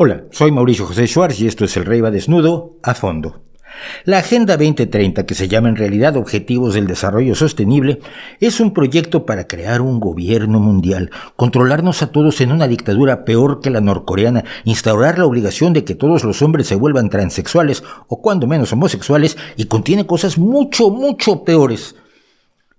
Hola, soy Mauricio José Schwartz y esto es El Rey va desnudo a fondo. La Agenda 2030, que se llama en realidad Objetivos del Desarrollo Sostenible, es un proyecto para crear un gobierno mundial, controlarnos a todos en una dictadura peor que la norcoreana, instaurar la obligación de que todos los hombres se vuelvan transexuales o cuando menos homosexuales, y contiene cosas mucho peores.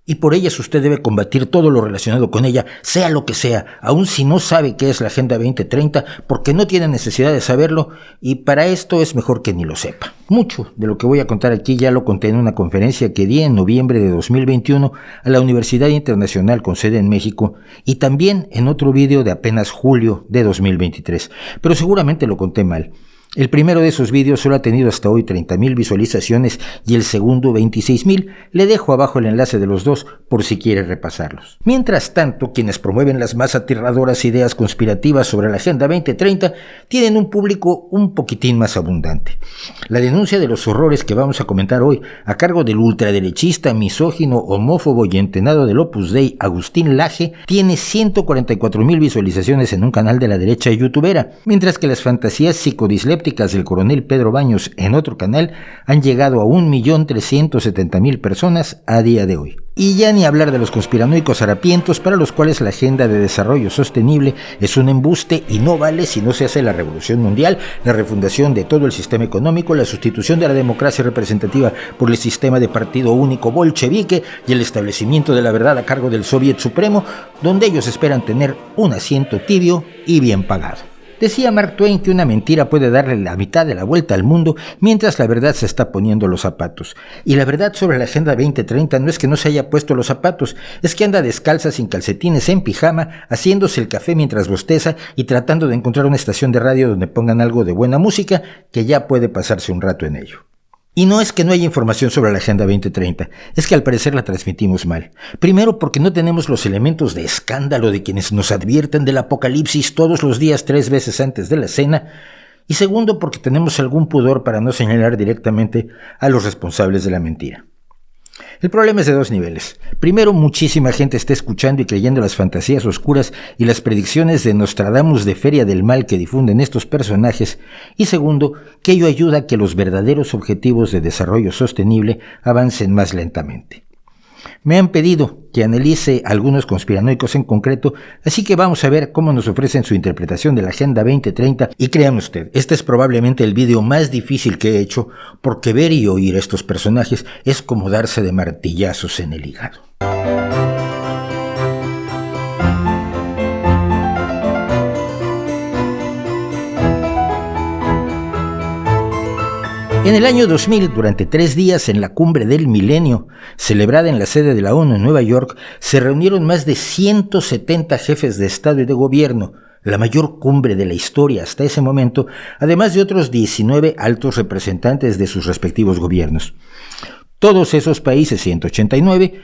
Y por ellas usted debe combatir todo lo relacionado con ella, sea lo que sea, aun si no sabe qué es la Agenda 2030, porque no tiene necesidad de saberlo, y para esto es mejor que ni lo sepa. Mucho de lo que voy a contar aquí ya lo conté en una conferencia que di en noviembre de 2021 a la Universidad Internacional con sede en México, y también en otro video de apenas julio de 2023, pero seguramente lo conté mal. El primero de esos vídeos solo ha tenido hasta hoy 30,000 visualizaciones y el segundo 26,000. Le dejo abajo el enlace de los dos por si quiere repasarlos. Mientras tanto, quienes promueven las más aterradoras ideas conspirativas sobre la Agenda 2030 tienen un público un poquitín más abundante. La denuncia de los horrores que vamos a comentar hoy, a cargo del ultraderechista, misógino, homófobo y entenado del Opus Dei, Agustín Laje, tiene 144,000 visualizaciones en un canal de la derecha youtubera, mientras que las fantasías psicodislépticas del coronel Pedro Baños en otro canal han llegado a 1,370,000 personas a día de hoy. Y ya ni hablar de los conspiranoicos harapientos para los cuales la Agenda de Desarrollo Sostenible es un embuste y no vale si no se hace la revolución mundial, la refundación de todo el sistema económico, la sustitución de la democracia representativa por el sistema de partido único bolchevique y el establecimiento de la verdad a cargo del Soviet Supremo, donde ellos esperan tener un asiento tibio y bien pagado. Decía Mark Twain que una mentira puede darle la mitad de la vuelta al mundo mientras la verdad se está poniendo los zapatos. Y la verdad sobre la Agenda 2030 no es que no se haya puesto los zapatos, es que anda descalza sin calcetines en pijama, haciéndose el café mientras bosteza y tratando de encontrar una estación de radio donde pongan algo de buena música, que ya puede pasarse un rato en ello. Y no es que no haya información sobre la Agenda 2030, es que al parecer la transmitimos mal. Primero porque no tenemos los elementos de escándalo de quienes nos advierten del apocalipsis todos los días 3 veces antes de la cena, y segundo porque tenemos algún pudor para no señalar directamente a los responsables de la mentira. El problema es de 2 niveles. Primero, muchísima gente está escuchando y creyendo las fantasías oscuras y las predicciones de Nostradamus de Feria del Mal que difunden estos personajes. Y segundo, que ello ayuda a que los verdaderos objetivos de desarrollo sostenible avancen más lentamente. Me han pedido que analice algunos conspiranoicos en concreto, así que vamos a ver cómo nos ofrecen su interpretación de la Agenda 2030, y créame usted, este es probablemente el video más difícil que he hecho, porque ver y oír a estos personajes es como darse de martillazos en el hígado. En el año 2000, durante 3 días en la Cumbre del Milenio, celebrada en la sede de la ONU en Nueva York, se reunieron más de 170 jefes de Estado y de Gobierno, la mayor cumbre de la historia hasta ese momento, además de otros 19 altos representantes de sus respectivos gobiernos. Todos esos países, 189,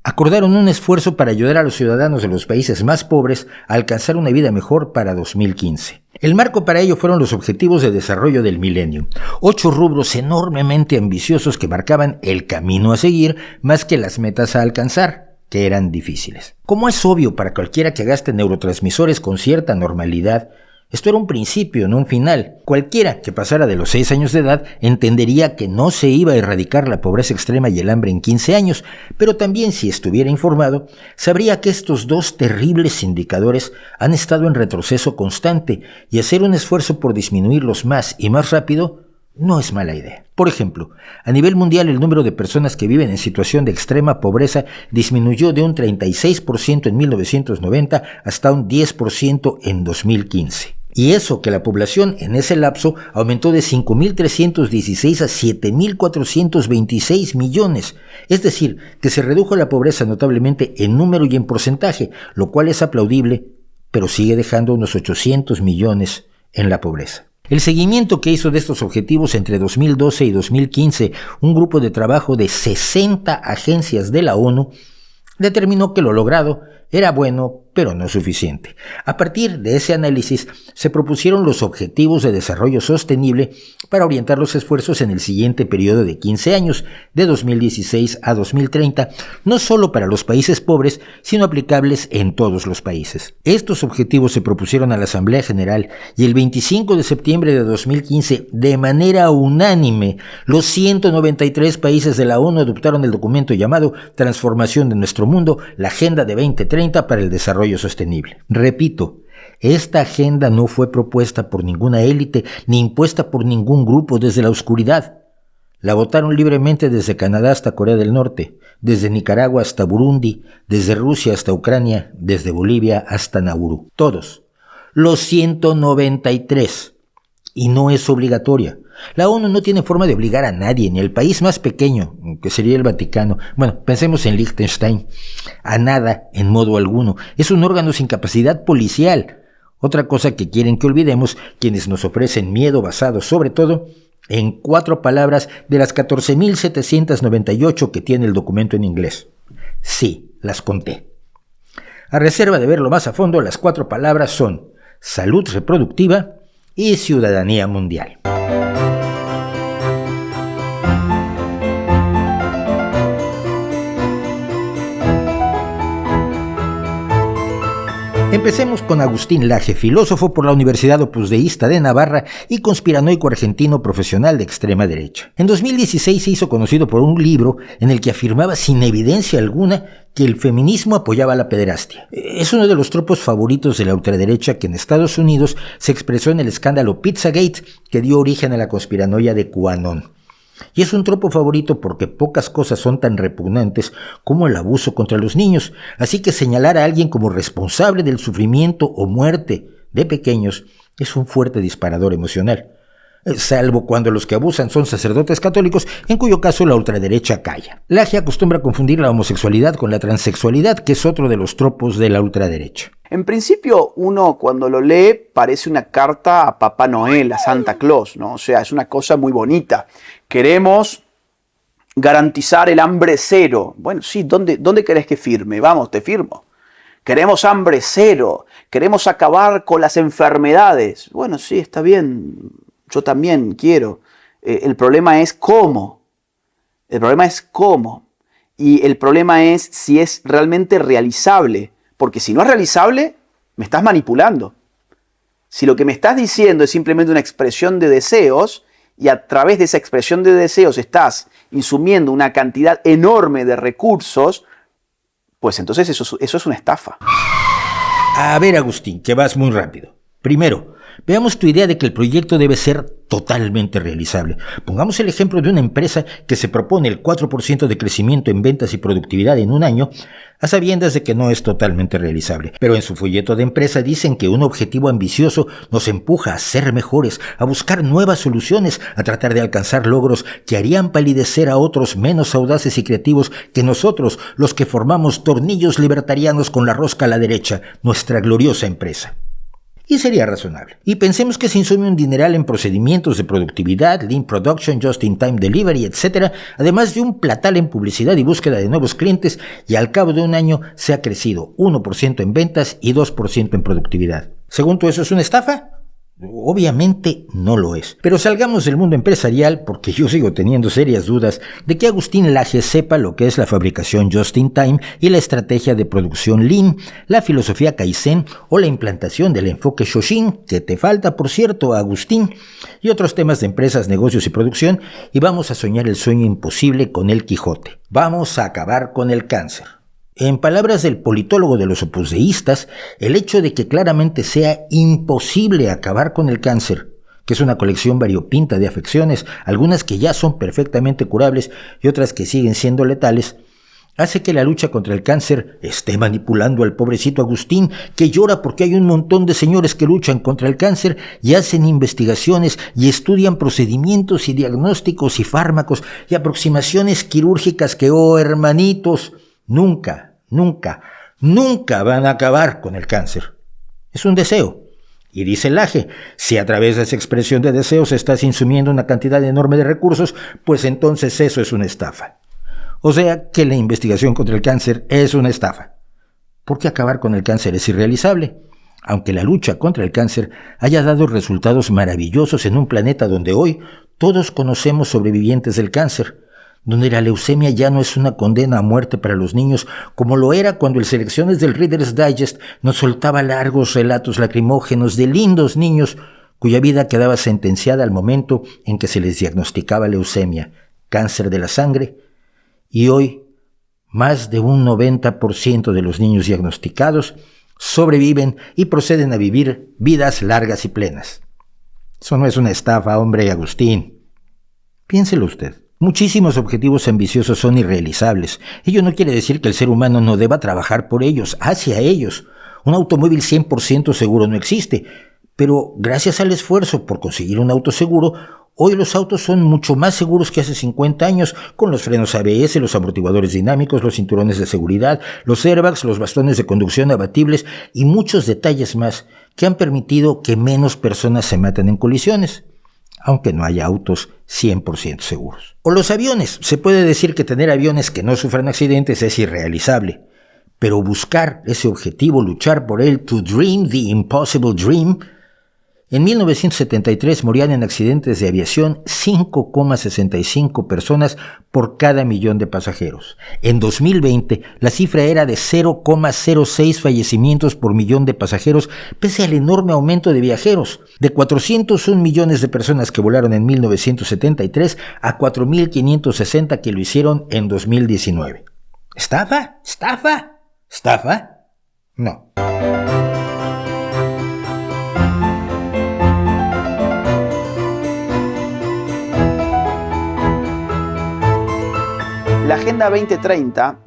acordaron un esfuerzo para ayudar a los ciudadanos de los países más pobres a alcanzar una vida mejor para 2015. El marco para ello fueron los Objetivos de Desarrollo del Milenio, 8 rubros enormemente ambiciosos que marcaban el camino a seguir más que las metas a alcanzar, que eran difíciles. Como es obvio para cualquiera que gaste neurotransmisores con cierta normalidad, esto era un principio, no un final. Cualquiera que pasara de los 6 años de edad entendería que no se iba a erradicar la pobreza extrema y el hambre en 15 años, pero también si estuviera informado, sabría que estos 2 terribles indicadores han estado en retroceso constante y hacer un esfuerzo por disminuirlos más y más rápido no es mala idea. Por ejemplo, a nivel mundial el número de personas que viven en situación de extrema pobreza disminuyó de un 36% en 1990 hasta un 10% en 2015. Y eso que la población en ese lapso aumentó de 5.316 a 7.426 millones. Es decir, que se redujo la pobreza notablemente en número y en porcentaje, lo cual es aplaudible, pero sigue dejando unos 800 millones en la pobreza. El seguimiento que hizo de estos objetivos entre 2012 y 2015 un grupo de trabajo de 60 agencias de la ONU determinó que lo logrado Era bueno, pero no suficiente. A partir de ese análisis, se propusieron los Objetivos de Desarrollo Sostenible para orientar los esfuerzos en el siguiente periodo de 15 años, de 2016 a 2030, no solo para los países pobres, sino aplicables en todos los países. Estos objetivos se propusieron a la Asamblea General y el 25 de septiembre de 2015, de manera unánime, los 193 países de la ONU adoptaron el documento llamado Transformación de nuestro mundo, la Agenda de 2030 para el Desarrollo Sostenible. Repito, esta agenda no fue propuesta por ninguna élite ni impuesta por ningún grupo desde la oscuridad. La votaron libremente desde Canadá hasta Corea del Norte, desde Nicaragua hasta Burundi, desde Rusia hasta Ucrania, desde Bolivia hasta Nauru. Todos. Los 193. Y no es obligatoria. La ONU no tiene forma de obligar a nadie, ni al país más pequeño, que sería el Vaticano. Bueno, pensemos en Liechtenstein. A nada, en modo alguno. Es un órgano sin capacidad policial. Otra cosa que quieren que olvidemos quienes nos ofrecen miedo basado, sobre todo, en 4 palabras de las 14.798 que tiene el documento en inglés. Sí, las conté. A reserva de verlo más a fondo, las 4 palabras son salud reproductiva y ciudadanía mundial. Empecemos con Agustín Laje, filósofo por la Universidad Opusdeísta de Navarra y conspiranoico argentino profesional de extrema derecha. En 2016 se hizo conocido por un libro en el que afirmaba sin evidencia alguna que el feminismo apoyaba la pederastia. Es uno de los tropos favoritos de la ultraderecha que en Estados Unidos se expresó en el escándalo Pizzagate que dio origen a la conspiranoia de QAnon. Y es un tropo favorito porque pocas cosas son tan repugnantes como el abuso contra los niños, así que señalar a alguien como responsable del sufrimiento o muerte de pequeños es un fuerte disparador emocional, salvo cuando los que abusan son sacerdotes católicos, en cuyo caso la ultraderecha calla. Laje acostumbra a confundir la homosexualidad con la transexualidad, que es otro de los tropos de la ultraderecha. En principio, uno cuando lo lee parece una carta a Papá Noel, a Santa Claus, ¿no? O sea, es una cosa muy bonita. Queremos garantizar el hambre cero. Bueno, sí, ¿dónde querés que firme? Vamos, te firmo. Queremos hambre cero. Queremos acabar con las enfermedades. Bueno, sí, está bien. Yo también quiero. El problema es cómo. El problema es cómo. Y el problema es si es realmente realizable. Porque si no es realizable, me estás manipulando. Si lo que me estás diciendo es simplemente una expresión de deseos, y a través de esa expresión de deseos estás insumiendo una cantidad enorme de recursos, pues entonces eso es una estafa. A ver, Agustín, que vas muy rápido. Primero, veamos tu idea de que el proyecto debe ser totalmente realizable. Pongamos el ejemplo de una empresa que se propone el 4% de crecimiento en ventas y productividad en un año, a sabiendas de que no es totalmente realizable. Pero en su folleto de empresa dicen que un objetivo ambicioso nos empuja a ser mejores, a buscar nuevas soluciones, a tratar de alcanzar logros que harían palidecer a otros menos audaces y creativos que nosotros, los que formamos tornillos libertarianos con la rosca a la derecha, nuestra gloriosa empresa. Y sería razonable. Y pensemos que se insume un dineral en procedimientos de productividad, lean production, just-in-time delivery, etc., además de un platal en publicidad y búsqueda de nuevos clientes, y al cabo de un año se ha crecido 1% en ventas y 2% en productividad. ¿Según tú eso es una estafa? Obviamente no lo es. Pero salgamos del mundo empresarial porque yo sigo teniendo serias dudas de que Agustín Laje sepa lo que es la fabricación just in time y la estrategia de producción Lean, la filosofía Kaizen o la implantación del enfoque Shoshin, que te falta por cierto, Agustín, y otros temas de empresas, negocios y producción, y vamos a soñar el sueño imposible con el Quijote. Vamos a acabar con el cáncer. En palabras del politólogo de los opusdeístas, el hecho de que claramente sea imposible acabar con el cáncer, que es una colección variopinta de afecciones, algunas que ya son perfectamente curables y otras que siguen siendo letales, hace que la lucha contra el cáncer esté manipulando al pobrecito Agustín, que llora porque hay un montón de señores que luchan contra el cáncer y hacen investigaciones y estudian procedimientos y diagnósticos y fármacos y aproximaciones quirúrgicas que, oh hermanitos, nunca van a acabar con el cáncer. Es un deseo. Y dice Laje, si a través de esa expresión de deseos estás insumiendo una cantidad enorme de recursos, pues entonces eso es una estafa. O sea que la investigación contra el cáncer es una estafa. porque acabar con el cáncer es irrealizable, aunque la lucha contra el cáncer haya dado resultados maravillosos en un planeta donde hoy todos conocemos sobrevivientes del cáncer, donde la leucemia ya no es una condena a muerte para los niños como lo era cuando el Selecciones del Reader's Digest nos soltaba largos relatos lacrimógenos de lindos niños cuya vida quedaba sentenciada al momento en que se les diagnosticaba leucemia, cáncer de la sangre, y hoy más de un 90% de los niños diagnosticados sobreviven y proceden a vivir vidas largas y plenas. Eso no es una estafa, hombre, Agustín. Piénselo usted. Muchísimos objetivos ambiciosos son irrealizables. Ello no quiere decir que el ser humano no deba trabajar por ellos, hacia ellos. Un automóvil 100% seguro no existe, pero gracias al esfuerzo por conseguir un auto seguro, hoy los autos son mucho más seguros que hace 50 años, con los frenos ABS, los amortiguadores dinámicos, los cinturones de seguridad, los airbags, los bastones de conducción abatibles y muchos detalles más que han permitido que menos personas se maten en colisiones, aunque no haya autos 100% seguros. O los aviones. Se puede decir que tener aviones que no sufran accidentes es irrealizable, pero buscar ese objetivo, luchar por él, to dream the impossible dream. En 1973 morían en accidentes de aviación 5,65 personas por cada millón de pasajeros. En 2020 la cifra era de 0,06 fallecimientos por millón de pasajeros, pese al enorme aumento de viajeros. De 401 millones de personas que volaron en 1973 a 4.560 que lo hicieron en 2019. ¿Estafa? ¿Estafa? ¿Estafa? No. La Agenda 2030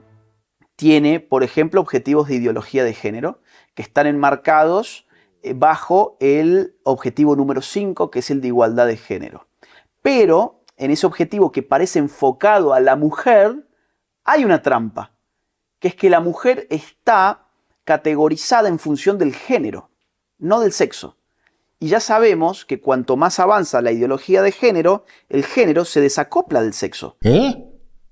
tiene, por ejemplo, objetivos de ideología de género que están enmarcados bajo el objetivo número 5, que es el de igualdad de género. Pero en ese objetivo que parece enfocado a la mujer, hay una trampa, que es que la mujer está categorizada en función del género, no del sexo. Y ya sabemos que cuanto más avanza la ideología de género, el género se desacopla del sexo.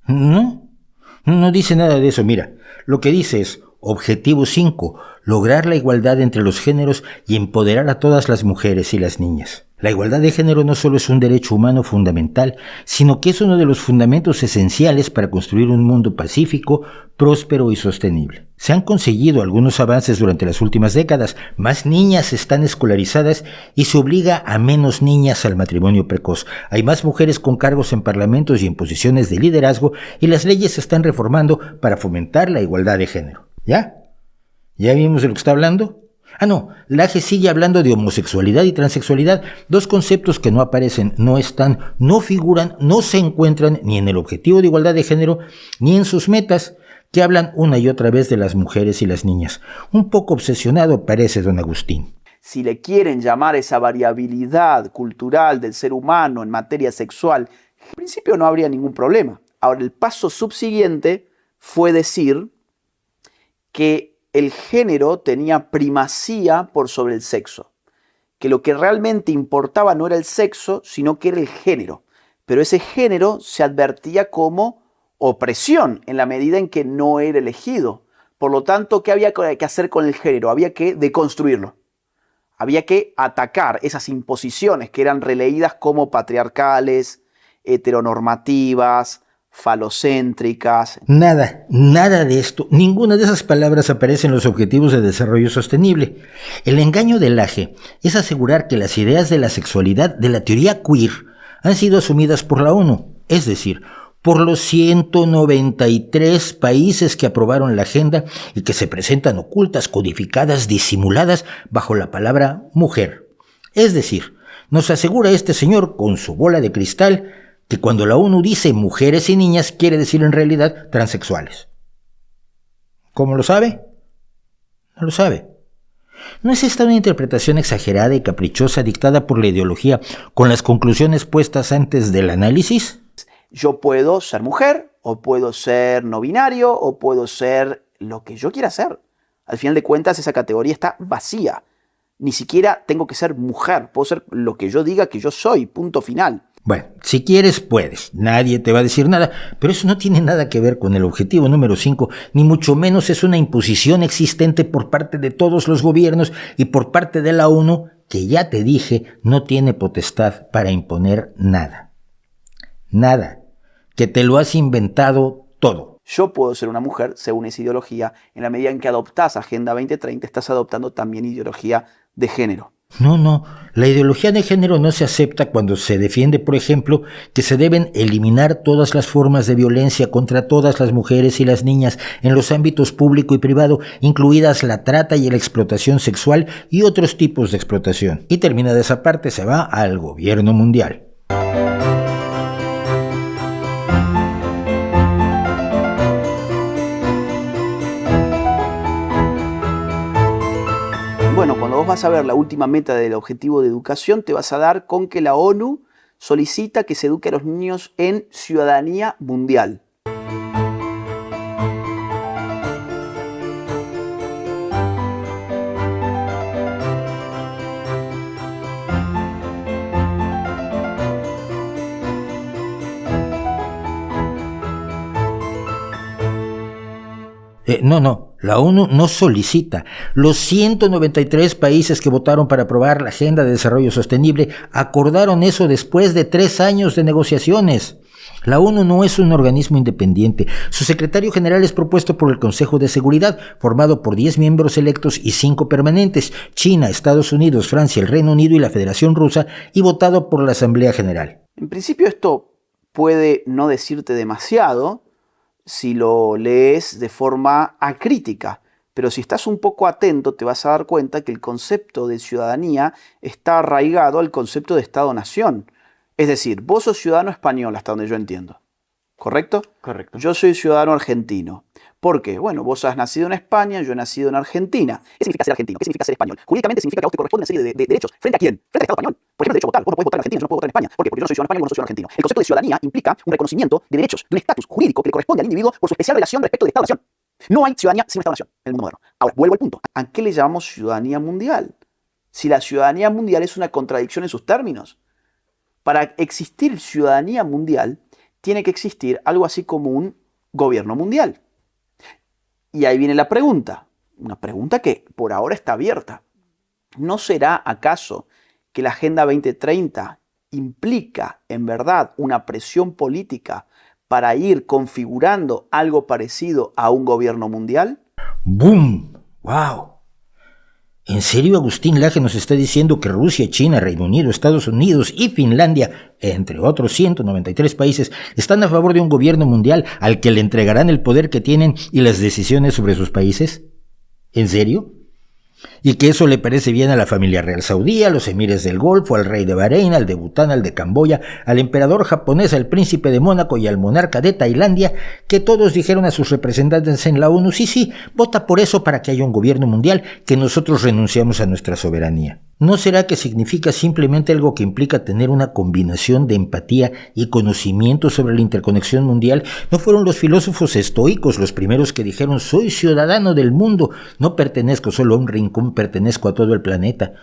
No dice nada de eso. Mira, lo que dice es Objetivo 5, lograr la igualdad entre los géneros y empoderar a todas las mujeres y las niñas. La igualdad de género no solo es un derecho humano fundamental, sino que es uno de los fundamentos esenciales para construir un mundo pacífico, próspero y sostenible. Se han conseguido algunos avances durante las últimas décadas. Más niñas están escolarizadas y se obliga a menos niñas al matrimonio precoz. Hay más mujeres con cargos en parlamentos y en posiciones de liderazgo y las leyes se están reformando para fomentar la igualdad de género. ¿Ya? ¿Ya vimos de lo que está hablando? No, la AGE sigue hablando de homosexualidad y transexualidad, dos conceptos que no aparecen, no están, no figuran, no se encuentran ni en el objetivo de igualdad de género, ni en sus metas, que hablan una y otra vez de las mujeres y las niñas. Un poco obsesionado parece don Agustín. Si le quieren llamar esa variabilidad cultural del ser humano en materia sexual, en principio no habría ningún problema. Ahora, el paso subsiguiente fue decir que el género tenía primacía por sobre el sexo, que lo que realmente importaba no era el sexo, sino que era el género. Pero ese género se advertía como opresión en la medida en que no era elegido. Por lo tanto, ¿qué había que hacer con el género? Había que deconstruirlo. Había que atacar esas imposiciones que eran releídas como patriarcales, heteronormativas, falocéntricas. Nada de esto, ninguna de esas palabras aparece en los Objetivos de Desarrollo Sostenible. El engaño del AGE es asegurar que las ideas de la sexualidad de la teoría queer han sido asumidas por la ONU, es decir, por los 193 países que aprobaron la agenda y que se presentan ocultas, codificadas, disimuladas bajo la palabra mujer. Es decir, nos asegura este señor con su bola de cristal que cuando la ONU dice mujeres y niñas quiere decir en realidad transexuales. ¿Cómo lo sabe? No lo sabe. ¿No es esta una interpretación exagerada y caprichosa dictada por la ideología con las conclusiones puestas antes del análisis? Yo puedo ser mujer, o puedo ser no binario, o puedo ser lo que yo quiera ser. Al final de cuentas, esa categoría está vacía. Ni siquiera tengo que ser mujer, puedo ser lo que yo diga que yo soy, punto final. Bueno, si quieres, puedes. Nadie te va a decir nada, pero eso no tiene nada que ver con el objetivo número 5, ni mucho menos es una imposición existente por parte de todos los gobiernos y por parte de la ONU, que ya te dije, no tiene potestad para imponer nada. Nada. Que te lo has inventado todo. Yo puedo ser una mujer según esa ideología. En la medida en que adoptás Agenda 2030, estás adoptando también ideología de género. No, la ideología de género no se acepta cuando se defiende, por ejemplo, que se deben eliminar todas las formas de violencia contra todas las mujeres y las niñas en los ámbitos público y privado, incluidas la trata y la explotación sexual y otros tipos de explotación. Y terminada esa parte se va al gobierno mundial. Bueno, cuando vos vas a ver la última meta del objetivo de educación, te vas a dar con que la ONU solicita que se eduque a los niños en ciudadanía mundial. No, la ONU no solicita. Los 193 países que votaron para aprobar la Agenda de Desarrollo Sostenible acordaron eso después de 3 años de negociaciones. La ONU no es un organismo independiente. Su secretario general es propuesto por el Consejo de Seguridad, formado por 10 miembros electos y 5 permanentes, China, Estados Unidos, Francia, el Reino Unido y la Federación Rusa, y votado por la Asamblea General. En principio esto puede no decirte demasiado si lo lees de forma acrítica, pero si estás un poco atento te vas a dar cuenta que el concepto de ciudadanía está arraigado al concepto de Estado-Nación. Es decir, vos sos ciudadano español hasta donde yo entiendo, ¿correcto? Correcto. Yo soy ciudadano argentino. ¿Por qué? Bueno, vos has nacido en España, yo he nacido en Argentina. ¿Qué significa ser argentino? ¿Qué significa ser español? Jurídicamente significa que a vos te corresponde una serie de derechos. ¿Frente a quién? Frente al Estado español. Por ejemplo, el derecho a votar. Vos no podés votar en Argentina, yo no puedo votar en España. ¿Por qué? Porque yo no soy ciudadano español y vos no soy ciudadano argentino. El concepto de ciudadanía implica un reconocimiento de derechos, de un estatus jurídico que le corresponde al individuo por su especial relación respecto del Estado-nación. No hay ciudadanía sin Estado-nación en el mundo moderno. Ahora, vuelvo al punto. ¿A qué le llamamos ciudadanía mundial? Si la ciudadanía mundial es una contradicción en sus términos. Para existir ciudadanía mundial, tiene que existir algo así como un gobierno mundial. Y ahí viene la pregunta, una pregunta que por ahora está abierta. ¿No será acaso que la Agenda 2030 implica en verdad una presión política para ir configurando algo parecido a un gobierno mundial? ¡Boom! ¡Wow! ¿En serio Agustín Laje nos está diciendo que Rusia, China, Reino Unido, Estados Unidos y Finlandia, entre otros 193 países, están a favor de un gobierno mundial al que le entregarán el poder que tienen y las decisiones sobre sus países? ¿En serio? ¿Y que eso le parece bien a la familia real saudí, a los emires del Golfo, al rey de Bahrein, al de Bután, al de Camboya, al emperador japonés, al príncipe de Mónaco y al monarca de Tailandia, que todos dijeron a sus representantes en la ONU, sí, vota por eso para que haya un gobierno mundial, que nosotros renunciamos a nuestra soberanía? ¿No será que significa simplemente algo que implica tener una combinación de empatía y conocimiento sobre la interconexión mundial? ¿No fueron los filósofos estoicos los primeros que dijeron soy ciudadano del mundo, no pertenezco solo a un rincón, pertenezco a todo el planeta?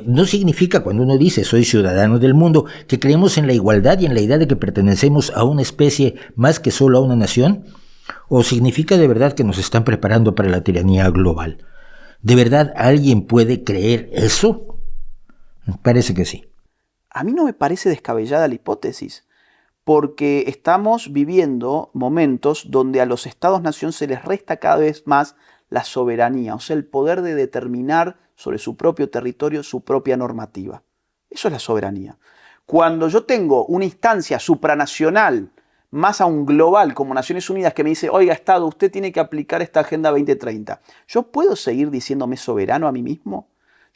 ¿No significa cuando uno dice soy ciudadano del mundo que creemos en la igualdad y en la idea de que pertenecemos a una especie más que solo a una nación? ¿O significa de verdad que nos están preparando para la tiranía global? ¿De verdad alguien puede creer eso? Parece que sí. A mí no me parece descabellada la hipótesis, porque estamos viviendo momentos donde a los estados-nación se les resta cada vez más la soberanía, o sea, el poder de determinar sobre su propio territorio su propia normativa. Eso es la soberanía. Cuando yo tengo una instancia supranacional, más aún global, como Naciones Unidas, que me dice, oiga, Estado, usted tiene que aplicar esta Agenda 2030, ¿yo puedo seguir diciéndome soberano a mí mismo?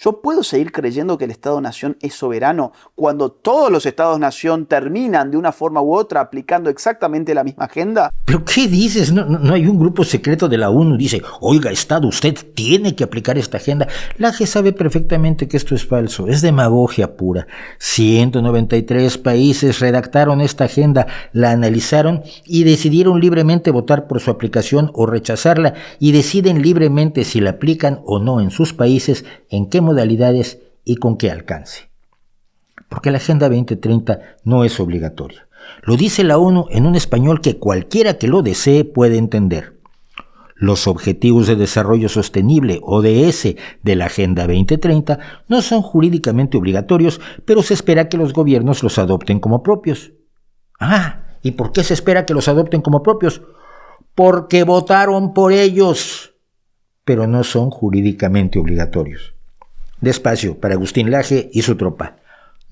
¿Yo puedo seguir creyendo que el Estado-Nación es soberano cuando todos los Estados-Nación terminan de una forma u otra aplicando exactamente la misma agenda? ¿Pero qué dices? No hay un grupo secreto de la ONU que dice, oiga, Estado, usted tiene que aplicar esta agenda. Laje sabe perfectamente que esto es falso, es demagogia pura. 193 países redactaron esta agenda, la analizaron y decidieron libremente votar por su aplicación o rechazarla y deciden libremente si la aplican o no en sus países, en qué modalidades y con qué alcance. Porque la Agenda 2030 no es obligatoria. Lo dice la ONU en un español que cualquiera que lo desee puede entender. Los Objetivos de Desarrollo Sostenible, ODS, de la Agenda 2030 no son jurídicamente obligatorios, pero se espera que los gobiernos los adopten como propios. ¿Y por qué se espera que los adopten como propios? Porque votaron por ellos, pero no son jurídicamente obligatorios. Despacio, para Agustín Laje y su tropa.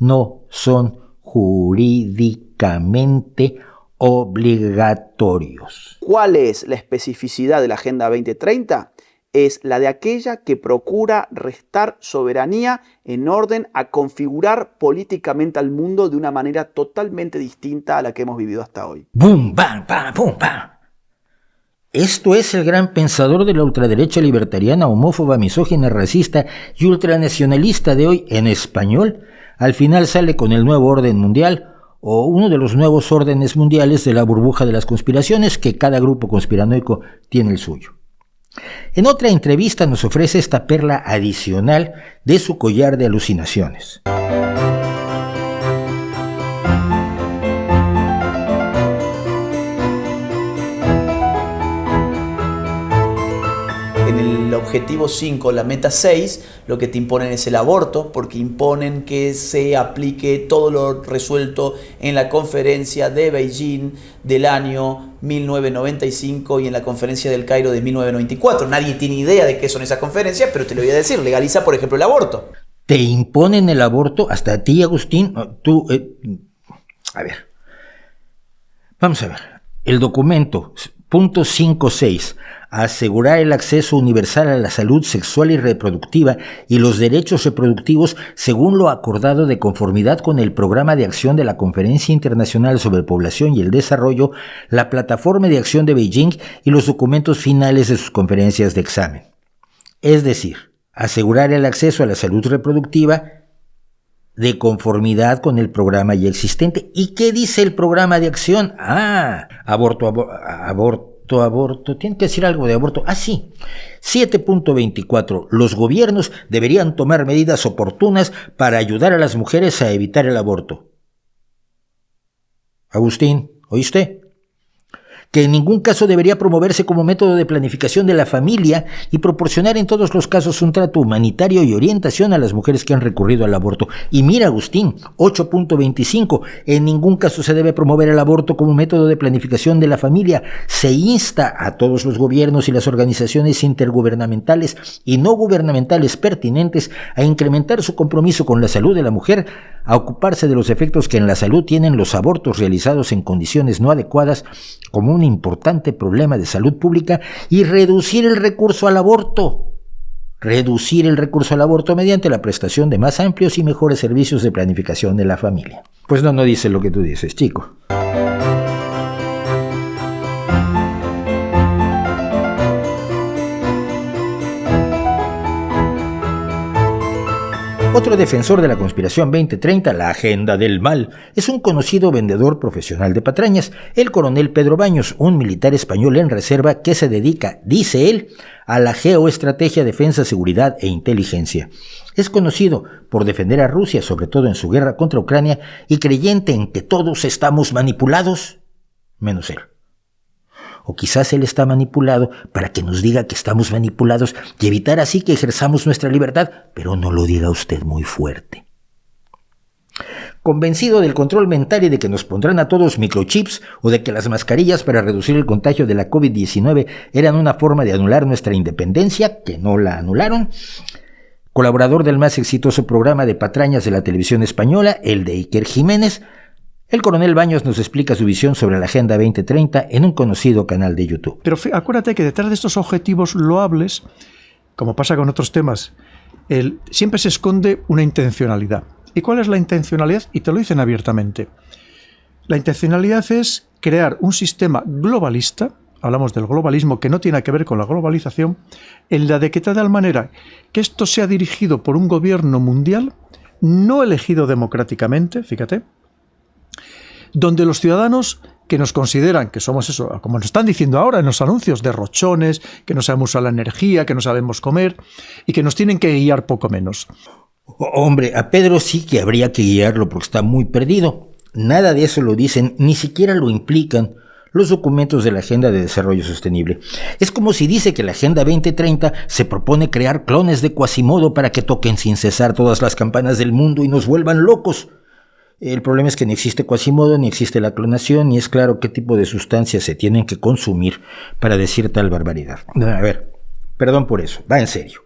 No son jurídicamente obligatorios. ¿Cuál es la especificidad de la Agenda 2030? Es la de aquella que procura restar soberanía en orden a configurar políticamente al mundo de una manera totalmente distinta a la que hemos vivido hasta hoy. ¡Bum, bam, pam, pum, pam! Esto es el gran pensador de la ultraderecha libertariana, homófoba, misógina, racista y ultranacionalista de hoy en español. Al final sale con el nuevo orden mundial, o uno de los nuevos órdenes mundiales de la burbuja de las conspiraciones, que cada grupo conspiranoico tiene el suyo. En otra entrevista nos ofrece esta perla adicional de su collar de alucinaciones. El objetivo 5, la meta 6, lo que te imponen es el aborto, porque imponen que se aplique todo lo resuelto en la conferencia de Beijing del año 1995 y en la conferencia del Cairo de 1994. Nadie tiene idea de qué son esas conferencias, pero te lo voy a decir, legaliza, por ejemplo, el aborto. ¿Te imponen el aborto hasta a ti, Agustín? A ver, vamos a ver. El documento, punto 5.6, asegurar el acceso universal a la salud sexual y reproductiva y los derechos reproductivos según lo acordado de conformidad con el Programa de Acción de la Conferencia Internacional sobre Población y el Desarrollo, la Plataforma de Acción de Beijing y los documentos finales de sus conferencias de examen. Es decir, asegurar el acceso a la salud reproductiva de conformidad con el programa ya existente. ¿Y qué dice el programa de acción? Aborto. Tiene que decir algo de aborto. Sí. 7.24. Los gobiernos deberían tomar medidas oportunas para ayudar a las mujeres a evitar el aborto. Agustín, ¿oíste? Que en ningún caso debería promoverse como método de planificación de la familia y proporcionar en todos los casos un trato humanitario y orientación a las mujeres que han recurrido al aborto. Y mira, Agustín, 8.25, en ningún caso se debe promover el aborto como método de planificación de la familia. Se insta a todos los gobiernos y las organizaciones intergubernamentales y no gubernamentales pertinentes a incrementar su compromiso con la salud de la mujer, a ocuparse de los efectos que en la salud tienen los abortos realizados en condiciones no adecuadas como un importante problema de salud pública y reducir el recurso al aborto. Reducir el recurso al aborto mediante la prestación de más amplios y mejores servicios de planificación de la familia. Pues no dice lo que tú dices, chico. Otro defensor de la conspiración 2030, la Agenda del Mal, es un conocido vendedor profesional de patrañas, el coronel Pedro Baños, un militar español en reserva que se dedica, dice él, a la geoestrategia, defensa, seguridad e inteligencia. Es conocido por defender a Rusia, sobre todo en su guerra contra Ucrania, y creyente en que todos estamos manipulados, menos él. O quizás él está manipulado para que nos diga que estamos manipulados y evitar así que ejerzamos nuestra libertad, pero no lo diga usted muy fuerte. Convencido del control mental y de que nos pondrán a todos microchips o de que las mascarillas para reducir el contagio de la COVID-19 eran una forma de anular nuestra independencia, que no la anularon, colaborador del más exitoso programa de patrañas de la televisión española, el de Iker Jiménez, el coronel Baños nos explica su visión sobre la Agenda 2030 en un conocido canal de YouTube. Pero acuérdate que detrás de estos objetivos loables, como pasa con otros temas, siempre se esconde una intencionalidad. ¿Y cuál es la intencionalidad? Y te lo dicen abiertamente. La intencionalidad es crear un sistema globalista, hablamos del globalismo que no tiene que ver con la globalización, en la de que de tal manera que esto sea dirigido por un gobierno mundial, no elegido democráticamente, fíjate, donde los ciudadanos que nos consideran que somos eso, como nos están diciendo ahora en los anuncios, derrochones, que no sabemos usar la energía, que no sabemos comer y que nos tienen que guiar poco menos. Hombre, a Pedro sí que habría que guiarlo porque está muy perdido. Nada de eso lo dicen, ni siquiera lo implican los documentos de la Agenda de Desarrollo Sostenible. Es como si dice que la Agenda 2030 se propone crear clones de Quasimodo para que toquen sin cesar todas las campanas del mundo y nos vuelvan locos. El problema es que ni existe Quasimodo, ni existe la clonación, ni es claro qué tipo de sustancias se tienen que consumir para decir tal barbaridad. A ver, perdón por eso, va en serio.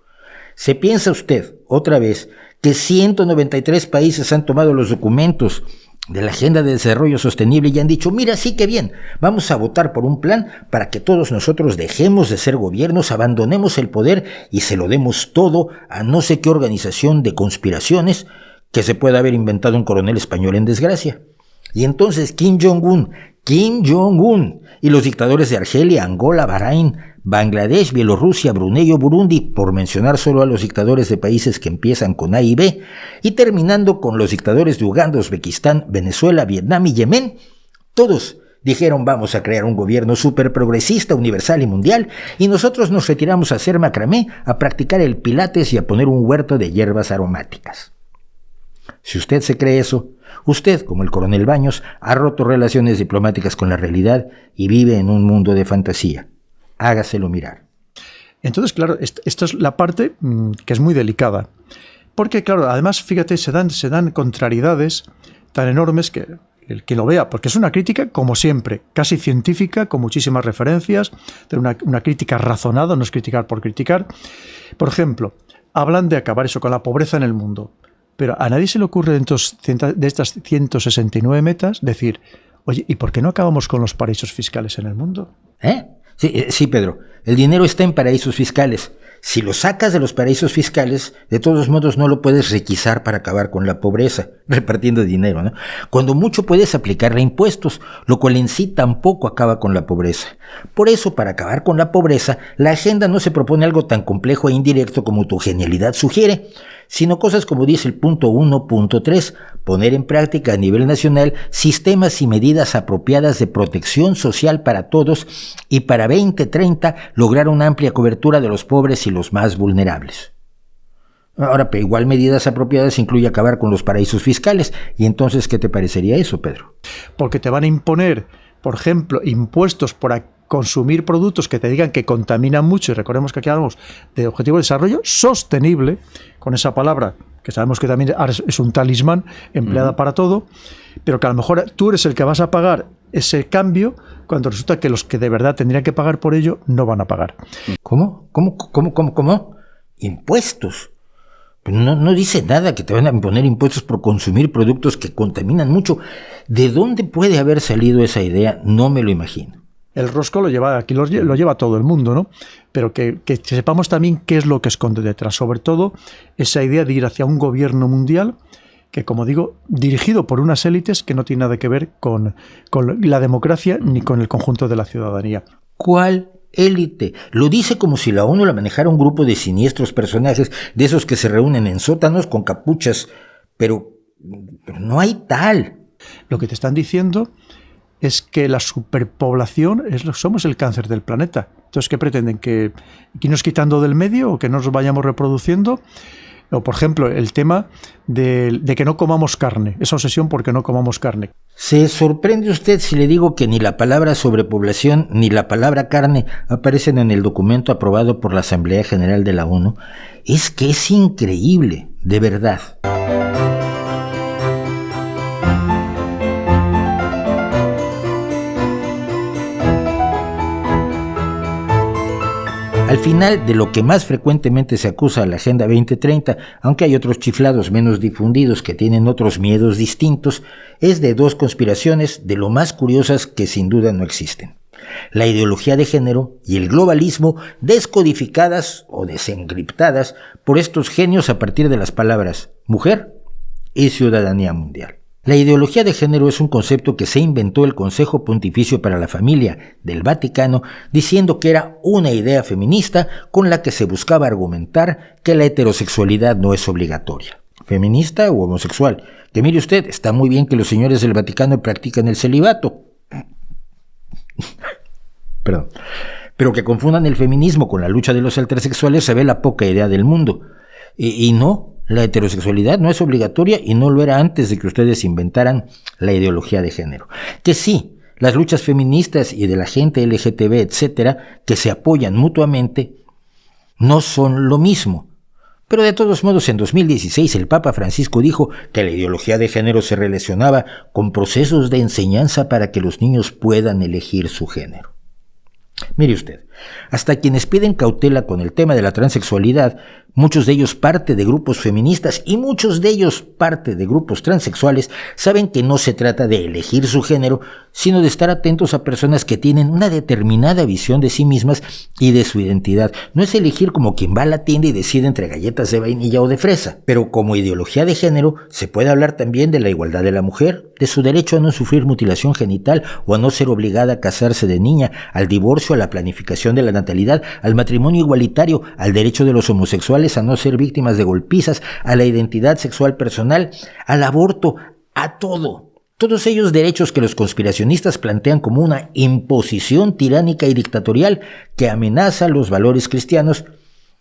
¿Se piensa usted, otra vez, que 193 países han tomado los documentos de la Agenda de Desarrollo Sostenible y han dicho, mira, sí que bien, vamos a votar por un plan para que todos nosotros dejemos de ser gobiernos, abandonemos el poder y se lo demos todo a no sé qué organización de conspiraciones que se pueda haber inventado un coronel español en desgracia? Y entonces Kim Jong-un y los dictadores de Argelia, Angola, Bahrein, Bangladesh, Bielorrusia, Brunei o Burundi, por mencionar solo a los dictadores de países que empiezan con A y B, y terminando con los dictadores de Uganda, Uzbekistán, Venezuela, Vietnam y Yemen, todos dijeron vamos a crear un gobierno súper progresista, universal y mundial, y nosotros nos retiramos a hacer macramé, a practicar el pilates y a poner un huerto de hierbas aromáticas. Si usted se cree eso, usted, como el coronel Baños, ha roto relaciones diplomáticas con la realidad y vive en un mundo de fantasía. Hágaselo mirar. Entonces, claro, esta es la parte que es muy delicada. Porque, claro, además, fíjate, se dan contrariedades tan enormes que el que lo vea, porque es una crítica, como siempre, casi científica, con muchísimas referencias, de una crítica razonada, no es criticar por criticar. Por ejemplo, hablan de acabar eso con la pobreza en el mundo. Pero a nadie se le ocurre de estas 169 metas decir, oye, ¿y por qué no acabamos con los paraísos fiscales en el mundo? Sí, Pedro, el dinero está en paraísos fiscales. Si lo sacas de los paraísos fiscales, de todos modos no lo puedes requisar para acabar con la pobreza, repartiendo dinero, ¿no? Cuando mucho puedes aplicarle impuestos, lo cual en sí tampoco acaba con la pobreza. Por eso, para acabar con la pobreza, la agenda no se propone algo tan complejo e indirecto como tu genialidad sugiere, sino cosas como dice el punto 1.3, poner en práctica a nivel nacional sistemas y medidas apropiadas de protección social para todos y para 2030 lograr una amplia cobertura de los pobres y los más vulnerables. Ahora, pero igual medidas apropiadas incluye acabar con los paraísos fiscales. ¿Y entonces qué te parecería eso, Pedro? Porque te van a imponer, por ejemplo, impuestos por consumir productos que te digan que contaminan mucho, y recordemos que aquí hablamos de objetivo de desarrollo sostenible, con esa palabra que sabemos que también es un talismán empleada para todo, pero que a lo mejor tú eres el que vas a pagar ese cambio cuando resulta que los que de verdad tendrían que pagar por ello no van a pagar. ¿Cómo? ¿Impuestos? No dice nada que te van a imponer impuestos por consumir productos que contaminan mucho. ¿De dónde puede haber salido esa idea? No me lo imagino. El rosco lo lleva todo el mundo, ¿no? Pero que sepamos también qué es lo que esconde detrás. Sobre todo esa idea de ir hacia un gobierno mundial que, como digo, dirigido por unas élites que no tiene nada que ver con la democracia ni con el conjunto de la ciudadanía. ¿Cuál élite? Lo dice como si la ONU la manejara un grupo de siniestros personajes, de esos que se reúnen en sótanos con capuchas, pero no hay tal. Lo que te están diciendo es que la superpoblación somos el cáncer del planeta. Entonces, ¿qué pretenden? ¿Que irnos quitando del medio o que nos vayamos reproduciendo? O, por ejemplo, el tema de que no comamos carne, esa obsesión por que no comamos carne. ¿Se sorprende usted si le digo que ni la palabra sobrepoblación ni la palabra carne aparecen en el documento aprobado por la Asamblea General de la ONU? Es que es increíble, de verdad. Al final, de lo que más frecuentemente se acusa a la Agenda 2030, aunque hay otros chiflados menos difundidos que tienen otros miedos distintos, es de dos conspiraciones de lo más curiosas que sin duda no existen. La ideología de género y el globalismo descodificadas o desencriptadas por estos genios a partir de las palabras mujer y ciudadanía mundial. La ideología de género es un concepto que se inventó el Consejo Pontificio para la Familia del Vaticano, diciendo que era una idea feminista con la que se buscaba argumentar que la heterosexualidad no es obligatoria. Feminista o homosexual. Que mire usted, está muy bien que los señores del Vaticano practican el celibato. Perdón. Pero que confundan el feminismo con la lucha de los heterosexuales se ve la poca idea del mundo. Y no, la heterosexualidad no es obligatoria y no lo era antes de que ustedes inventaran la ideología de género. Que sí, las luchas feministas y de la gente LGTB, etcétera, que se apoyan mutuamente, no son lo mismo. Pero de todos modos, en 2016 el Papa Francisco dijo que la ideología de género se relacionaba con procesos de enseñanza para que los niños puedan elegir su género. Mire usted, hasta quienes piden cautela con el tema de la transexualidad, muchos de ellos parte de grupos feministas y muchos de ellos parte de grupos transexuales, saben que no se trata de elegir su género, sino de estar atentos a personas que tienen una determinada visión de sí mismas y de su identidad. No es elegir como quien va a la tienda y decide entre galletas de vainilla o de fresa, pero como ideología de género se puede hablar también de la igualdad de la mujer, de su derecho a no sufrir mutilación genital o a no ser obligada a casarse de niña, al divorcio, a la planificación de la natalidad, al matrimonio igualitario, al derecho de los homosexuales a no ser víctimas de golpizas, a la identidad sexual personal, al aborto, a todo. Todos ellos derechos que los conspiracionistas plantean como una imposición tiránica y dictatorial que amenaza los valores cristianos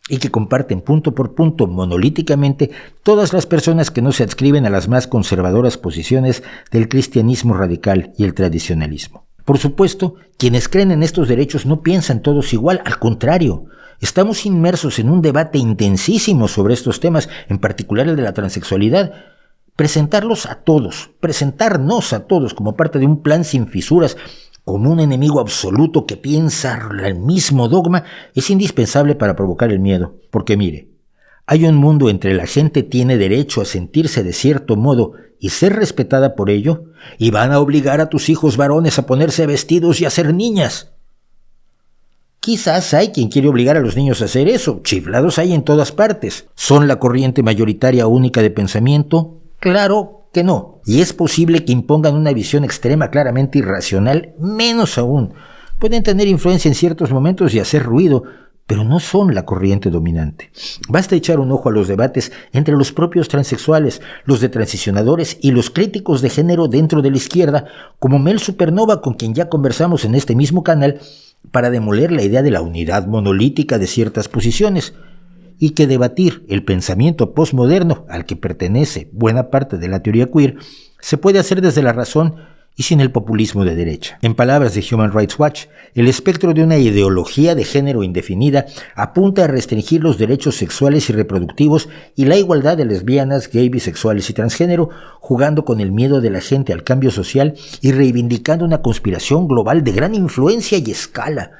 y que comparten punto por punto monolíticamente todas las personas que no se adscriben a las más conservadoras posiciones del cristianismo radical y el tradicionalismo. Por supuesto, quienes creen en estos derechos no piensan todos igual, al contrario. Estamos inmersos en un debate intensísimo sobre estos temas, en particular el de la transexualidad. Presentarnos a todos como parte de un plan sin fisuras, como un enemigo absoluto que piensa el mismo dogma, es indispensable para provocar el miedo. Porque mire, hay un mundo entre la gente tiene derecho a sentirse de cierto modo y ser respetada por ello, y van a obligar a tus hijos varones a ponerse vestidos y a ser niñas. Quizás hay quien quiere obligar a los niños a hacer eso, chiflados hay en todas partes. ¿Son la corriente mayoritaria única de pensamiento? Claro que no. Y es posible que impongan una visión extrema claramente irracional, menos aún. Pueden tener influencia en ciertos momentos y hacer ruido, pero no son la corriente dominante. Basta echar un ojo a los debates entre los propios transexuales, los de transicionadores y los críticos de género dentro de la izquierda, como Mel Supernova, con quien ya conversamos en este mismo canal, para demoler la idea de la unidad monolítica de ciertas posiciones, y que debatir el pensamiento postmoderno al que pertenece buena parte de la teoría queer se puede hacer desde la razón y sin el populismo de derecha. En palabras de Human Rights Watch, el espectro de una ideología de género indefinida apunta a restringir los derechos sexuales y reproductivos y la igualdad de lesbianas, gay, bisexuales y transgénero, jugando con el miedo de la gente al cambio social y reivindicando una conspiración global de gran influencia y escala.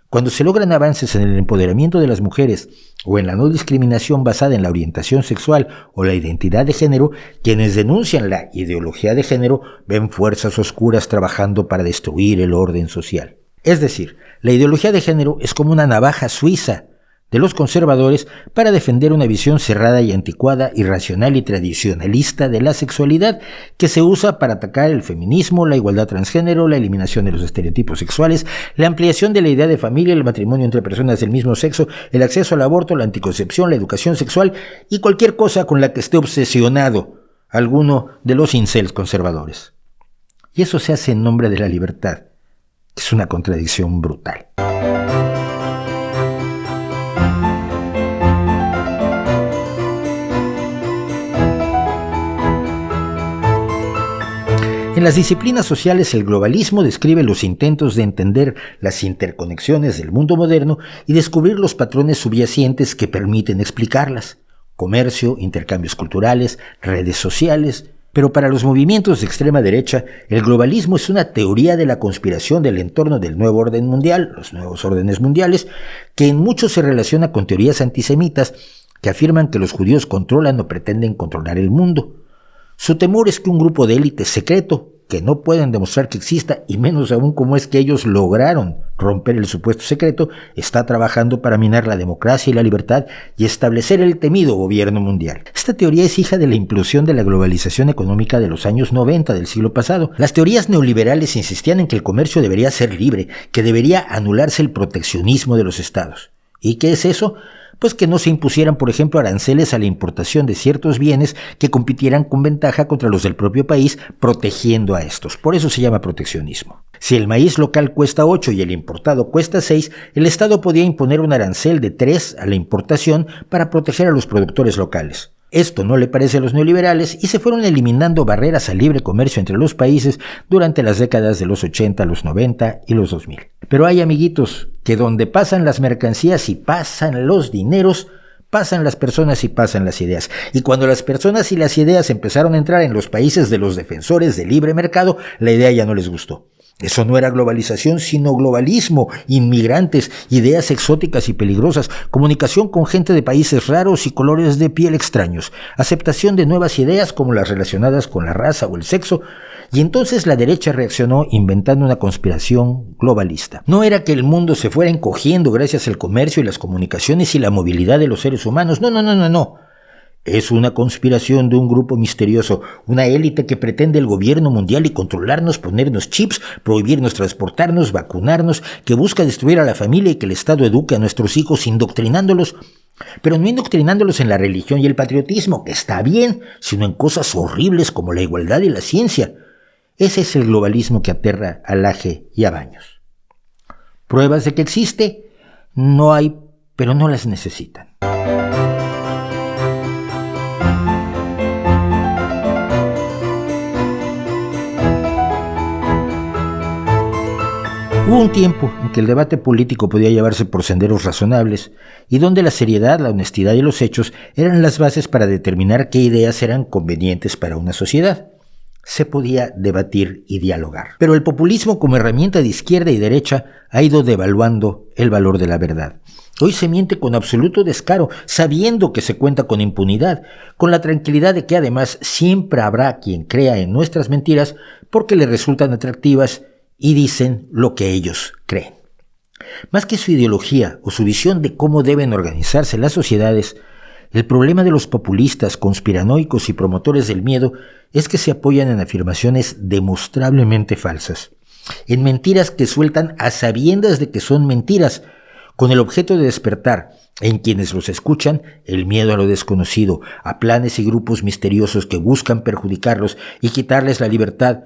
Cuando se logran avances en el empoderamiento de las mujeres o en la no discriminación basada en la orientación sexual o la identidad de género, quienes denuncian la ideología de género ven fuerzas oscuras trabajando para destruir el orden social. Es decir, la ideología de género es como una navaja suiza de los conservadores para defender una visión cerrada y anticuada, irracional y tradicionalista de la sexualidad que se usa para atacar el feminismo, la igualdad transgénero, la eliminación de los estereotipos sexuales, la ampliación de la idea de familia, el matrimonio entre personas del mismo sexo, el acceso al aborto, la anticoncepción, la educación sexual y cualquier cosa con la que esté obsesionado alguno de los incels conservadores. Y eso se hace en nombre de la libertad, que es una contradicción brutal. En las disciplinas sociales, el globalismo describe los intentos de entender las interconexiones del mundo moderno y descubrir los patrones subyacentes que permiten explicarlas. Comercio, intercambios culturales, redes sociales. Pero para los movimientos de extrema derecha, el globalismo es una teoría de la conspiración del entorno del nuevo orden mundial, los nuevos órdenes mundiales, que en mucho se relaciona con teorías antisemitas que afirman que los judíos controlan o pretenden controlar el mundo. Su temor es que un grupo de élite secreto, que no pueden demostrar que exista, y menos aún cómo es que ellos lograron romper el supuesto secreto, está trabajando para minar la democracia y la libertad y establecer el temido gobierno mundial. Esta teoría es hija de la implosión de la globalización económica de los años 90 del siglo pasado. Las teorías neoliberales insistían en que el comercio debería ser libre, que debería anularse el proteccionismo de los estados. ¿Y qué es eso? Pues que no se impusieran, por ejemplo, aranceles a la importación de ciertos bienes que compitieran con ventaja contra los del propio país, protegiendo a estos. Por eso se llama proteccionismo. Si el maíz local cuesta 8 y el importado cuesta 6, el Estado podía imponer un arancel de 3 a la importación para proteger a los productores locales. Esto no le parece a los neoliberales y se fueron eliminando barreras al libre comercio entre los países durante las décadas de los 80, los 90 y los 2000. Pero hay, amiguitos, que donde pasan las mercancías y pasan los dineros, pasan las personas y pasan las ideas. Y cuando las personas y las ideas empezaron a entrar en los países de los defensores del libre mercado, la idea ya no les gustó. Eso no era globalización, sino globalismo, inmigrantes, ideas exóticas y peligrosas, comunicación con gente de países raros y colores de piel extraños, aceptación de nuevas ideas como las relacionadas con la raza o el sexo, y entonces la derecha reaccionó inventando una conspiración globalista. No era que el mundo se fuera encogiendo gracias al comercio y las comunicaciones y la movilidad de los seres humanos, no. Es una conspiración de un grupo misterioso, una élite que pretende el gobierno mundial y controlarnos, ponernos chips, prohibirnos transportarnos, vacunarnos, que busca destruir a la familia y que el Estado eduque a nuestros hijos indoctrinándolos, pero no indoctrinándolos en la religión y el patriotismo, que está bien, sino en cosas horribles como la igualdad y la ciencia. Ese es el globalismo que aterra a Laje y a Baños. ¿Pruebas de que existe? No hay, pero no las necesitan. Hubo un tiempo en que el debate político podía llevarse por senderos razonables y donde la seriedad, la honestidad y los hechos eran las bases para determinar qué ideas eran convenientes para una sociedad. Se podía debatir y dialogar. Pero el populismo como herramienta de izquierda y derecha ha ido devaluando el valor de la verdad. Hoy se miente con absoluto descaro, sabiendo que se cuenta con impunidad, con la tranquilidad de que además siempre habrá quien crea en nuestras mentiras porque le resultan atractivas y dicen lo que ellos creen. Más que su ideología o su visión de cómo deben organizarse las sociedades, el problema de los populistas, conspiranoicos y promotores del miedo es que se apoyan en afirmaciones demostrablemente falsas, en mentiras que sueltan a sabiendas de que son mentiras, con el objeto de despertar en quienes los escuchan el miedo a lo desconocido, a planes y grupos misteriosos que buscan perjudicarlos y quitarles la libertad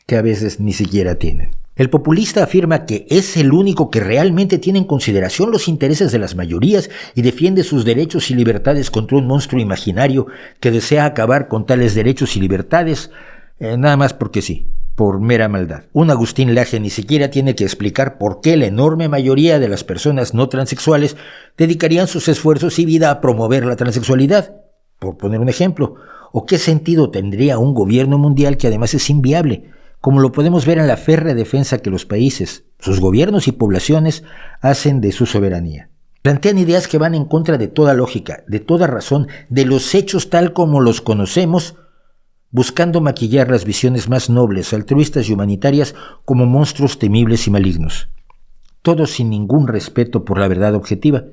que a veces ni siquiera tienen. El populista afirma que es el único que realmente tiene en consideración los intereses de las mayorías y defiende sus derechos y libertades contra un monstruo imaginario que desea acabar con tales derechos y libertades, nada más porque sí, por mera maldad. Un Agustín Laje ni siquiera tiene que explicar por qué la enorme mayoría de las personas no transexuales dedicarían sus esfuerzos y vida a promover la transexualidad, por poner un ejemplo, o qué sentido tendría un gobierno mundial que además es inviable, como lo podemos ver en la férrea defensa que los países, sus gobiernos y poblaciones hacen de su soberanía. Plantean ideas que van en contra de toda lógica, de toda razón, de los hechos tal como los conocemos, buscando maquillar las visiones más nobles, altruistas y humanitarias como monstruos temibles y malignos. Todo sin ningún respeto por la verdad objetiva,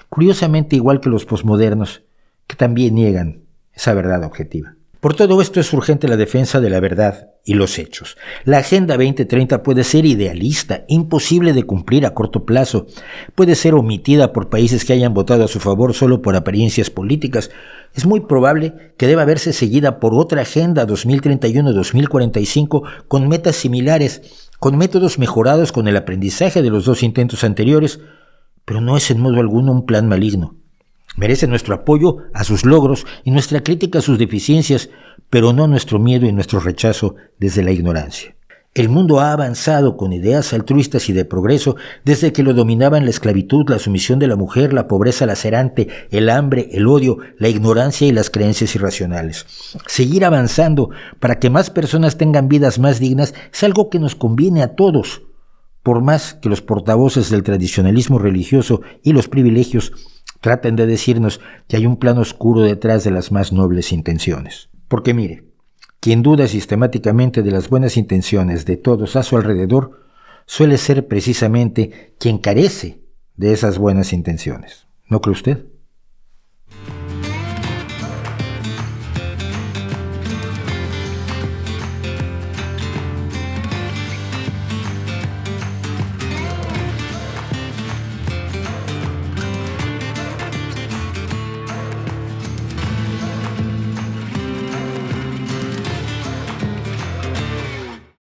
curiosamente igual que los posmodernos, que también niegan esa verdad objetiva. Por todo esto es urgente la defensa de la verdad y los hechos. La Agenda 2030 puede ser idealista, imposible de cumplir a corto plazo, puede ser omitida por países que hayan votado a su favor solo por apariencias políticas. Es muy probable que deba verse seguida por otra Agenda 2031-2045 con metas similares, con métodos mejorados con el aprendizaje de los dos intentos anteriores, pero no es en modo alguno un plan maligno. Merece nuestro apoyo a sus logros y nuestra crítica a sus deficiencias, pero no nuestro miedo y nuestro rechazo desde la ignorancia. El mundo ha avanzado con ideas altruistas y de progreso desde que lo dominaban la esclavitud, la sumisión de la mujer, la pobreza lacerante, el hambre, el odio, la ignorancia y las creencias irracionales. Seguir avanzando para que más personas tengan vidas más dignas es algo que nos conviene a todos, por más que los portavoces del tradicionalismo religioso y los privilegios traten de decirnos que hay un plan oscuro detrás de las más nobles intenciones. Porque mire, quien duda sistemáticamente de las buenas intenciones de todos a su alrededor suele ser precisamente quien carece de esas buenas intenciones. ¿No cree usted?